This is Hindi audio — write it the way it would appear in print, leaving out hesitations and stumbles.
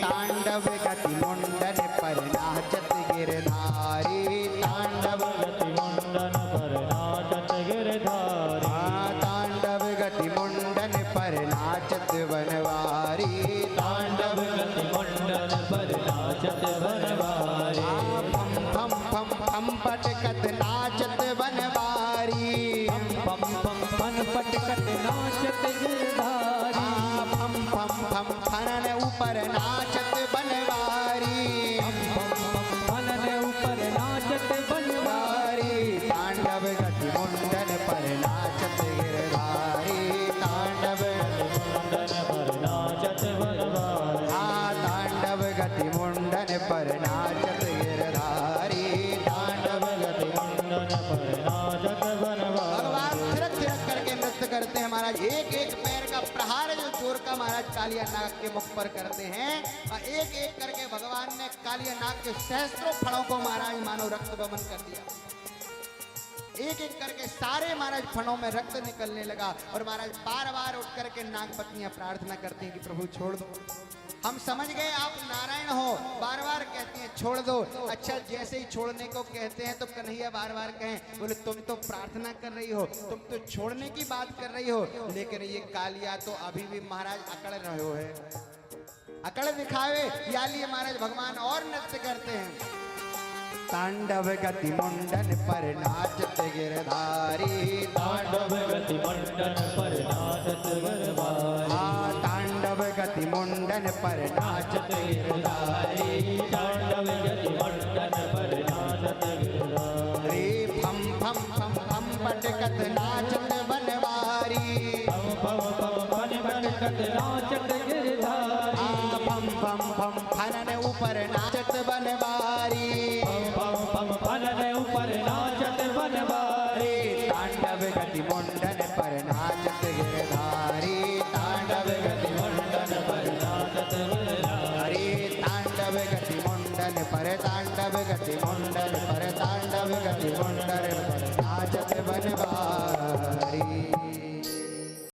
तांडव गति मुंडन पर नाचत गिरधारी, तांडव गति मुंडन पर नाचत गिरधारी, तांडव गति मुंडन पर नाचत बनवारी, तांडव गति मुंडन पर नाचत बनवारी, फम फम फम फम पटकत नाचत बनवारी, पम पम फन पटकत नाचत गिरधारी, फम फम फम फनन ऊपर नाचत बनवारी, पम पम फनन ऊपर नाचत बनवारी, तांडव गति मुंडन पर नाचत गिरधारी, तांडव मुंडन पर नाचत बनवारी, तांडव गति मुंडन पर नाचत गिरधारी, तांडव गति मुंडन पर नाचत बनवारी। भगवान थिरक थिरक करके नृत्य करते हैं महाराज। एक एक पैर का प्रहार जो जोर का महाराज कालिया नाग के मुख पर करते हैं, और एक एक करके भगवान ने कालिया नाग के सहस्त्रों फणों को महाराज मानो रक्त बमन कर दिया। एक एक करके सारे महाराज फणों में रक्त निकलने लगा, और महाराज बार बार उठ करके नाग पत्नियां प्रार्थना करती हैं कि प्रभु छोड़ दो, हम समझ गए आप नारायण हो, बार बार कहती हैं छोड़ दो। अच्छा, जैसे ही छोड़ने को कहते हैं तो कन्हैया बार बार कहें, बोले तुम तो प्रार्थना कर रही हो, तुम तो छोड़ने की बात कर रही हो, लेकिन ये कालिया तो अभी भी महाराज अकड़ रहे हो है, अकड़ दिखावे। या लिए महाराज भगवान और नृत्य करते हैं। तांडव गति मुंडन पर नाचत गिरधारी, तांडव गति मुंडन पर नाचत गिरधारी, तांडव गति मुंडन पर नाचत गिरधारी, तांडव गति मुंडन पर नाचत गिरधारी, फम फम फम फम पटकत नाचत बनवारी, पम पम पम फन पटकत नाचत गिरधारी, फम फम फम फनन ऊपर नाचत बनवारी, पम पम फनन ऊपर नाचत बनवारी, तांडव गति मुंडन पर नाचत गिरधारी, तांडव गति मुंडन पर नाचत गिरधारी, तांडव गति मुंडन पर, तांडव गति मुंडन पर, तांडव गति मुंडन पर नाचत बनवारी।